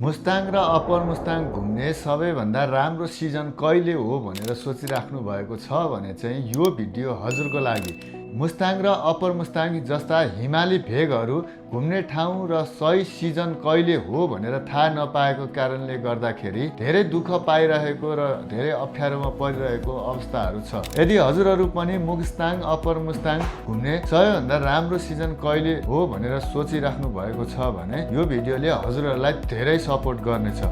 मुस्ताङ र अप्पर मुस्ताङ घुम्ने सबैभन्दा राम्रो सिजन कहिले हो भनेर सोचिराख्नु भएको छ भने चाहिँ यो भिडियो हजुरको लागि। मुस्ताङ र अप्पर मुस्ताङ जस्ता हिमाली भेगहरू घुम्ने ठाउँ र सही सिजन कहिले हो भनेर थाहा नपाएको कारणले गर्दाखेरि धेरै दुःख पाइरहेको र धेरै अप्ठ्यारोमा परिरहेको अवस्थाहरू छ। यदि हजुरहरू पनि मुस्ताङ अप्पर मुस्ताङ घुम्ने सबैभन्दा राम्रो सिजन कहिले हो भनेर सोचिराख्नु भएको छ भने यो भिडियोले हजुरहरूलाई धेरै सपोर्ट गर्नेछ।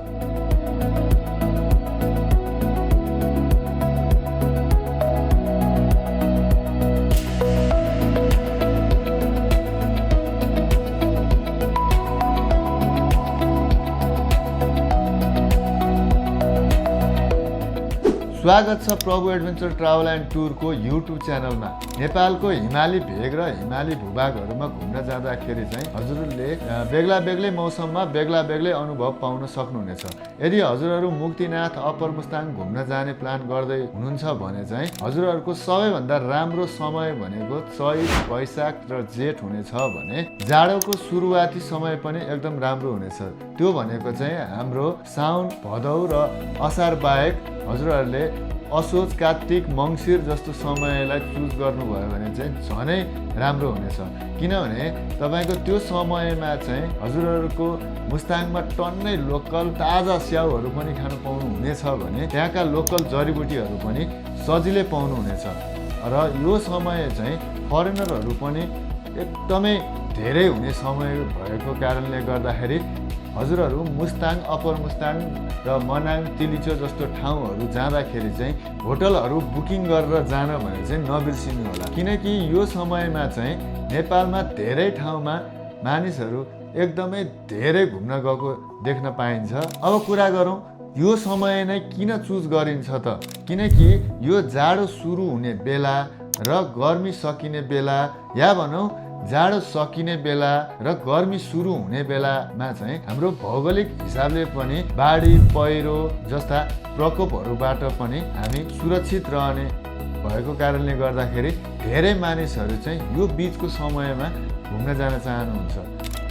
स्वागत छ प्रभु एडभेन्चर ट्राभल एन्ड टुरको युट्युब च्यानलमा। नेपालको हिमाली भेग र हिमाली भूभागहरूमा घुम्न जाँदाखेरि चाहिँ हजुरहरूले बेग्ला बेग्लै मौसममा बेग्ला बेग्लै अनुभव पाउन सक्नुहुनेछ। यदि हजुरहरू मुक्तिनाथ अप्पर मुस्ताङ घुम्न जाने प्लान गर्दै हुनुहुन्छ भने चाहिँ हजुरहरूको सबैभन्दा राम्रो समय भनेको चैत, वैशाख र जेठ हुनेछ भने जाडोको सुरुवाती समय पनि एकदम राम्रो हुनेछ। त्यो भनेको चाहिँ हाम्रो साउन, भदौ र असार बाहेक हजुरहरूले असोज, कार्तिक, मङ्सिर जस्तो समयलाई चुज गर्नुभयो भने चाहिँ झनै राम्रो हुनेछ। किनभने तपाईँको त्यो समयमा चाहिँ हजुरहरूको मुस्ताङमा टन्नै लोकल ताजा स्याउहरू पनि खान पाउनुहुनेछ भने त्यहाँका लोकल जडीबुटीहरू पनि सजिलै पाउनुहुनेछ। र यो समय चाहिँ फरेनरहरू पनि एकदमै धेरै हुने समय भएको कारणले गर्दाखेरि हजुरहरू मुस्ताङ, अप्पर मुस्ताङ र मनाङ, तिलिचो जस्तो ठाउँहरू जाँदाखेरि चाहिँ होटलहरू बुकिङ गरेर जान भने चाहिँ नबिर्सिनु होला। किनकि यो समयमा चाहिँ नेपालमा धेरै ठाउँमा मानिसहरू एकदमै धेरै घुम्न गएको देख्न पाइन्छ। अब कुरा गरौँ यो समय नै किन चुज गरिन्छ त? किनकि यो जाडो सुरु हुने बेला र गर्मी सकिने बेला, या भनौँ जाडो सकिने बेला र गर्मी सुरु हुने बेलामा चाहिँ हाम्रो भौगोलिक हिसाबले पनि बाढी, पहिरो जस्ता प्रकोपहरूबाट पनि हामी सुरक्षित रहने भएको कारणले गर्दाखेरि धेरै मानिसहरू चाहिँ यो बिचको समयमा घुम्न जान चाहनुहुन्छ।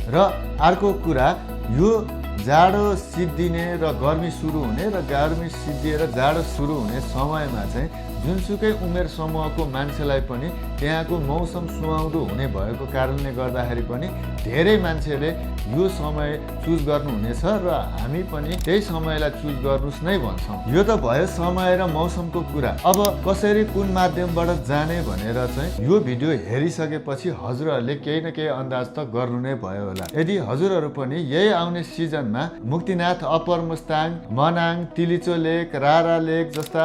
र अर्को कुरा, यो जाडो सिद्धिने र गर्मी सुरु हुने र गर्मी सिद्धिएर जाडो सुरु हुने समयमा चाहिँ जुनसुकै उमेर समूहको मान्छेलाई पनि त्यहाँको मौसम सुहाउँदो हुने भएको कारणले गर्दाखेरि पनि धेरै मान्छेले यो समय चुज गर्नुहुनेछ र हामी पनि त्यही समयलाई चुज गर्नुहोस् नै भन्छौँ। यो त भयो समय र मौसमको कुरा। अब कसरी कुन माध्यमबाट जाने भनेर चाहिँ यो भिडियो हेरिसकेपछि हजुरहरूले केही न केही अन्दाज त गर्नु नै भयो होला। यदि हजुरहरू पनि यही आउने सिजनमा मुक्तिनाथ, अप्पर मुस्ताङ, मनाङ, तिलिचो लेक, रारा लेक जस्ता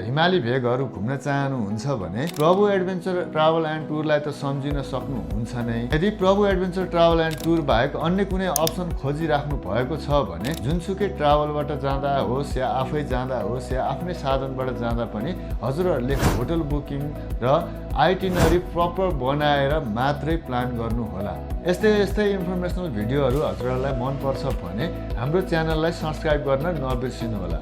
हिमाली भेगहरू घुम्न चाहनुहुन्छ भने प्रभु एडभेन्चर ट्राभल एन्ड टुरलाई त सम्झिन सक्नुहुन्छ नै। यदि प्रभु एडभेन्चर ट्राभल एन्ड टुर बाहेक अन्य कुनै अप्सन खोजिराख्नु भएको छ भने जुनसुकै ट्राभलबाट जाँदा होस् या आफै जाँदा होस् या आफ्नै साधनबाट जाँदा पनि हजुरहरूले होटल बुकिङ र आइटिनरी प्रपर बनाएर मात्रै प्लान गर्नु होला। यस्तै इन्फर्मेसनल भिडियोहरू हजुरहरूलाई मनपर्छ भने हाम्रो च्यानललाई सब्सक्राइब गर्न नबिर्सिनु होला।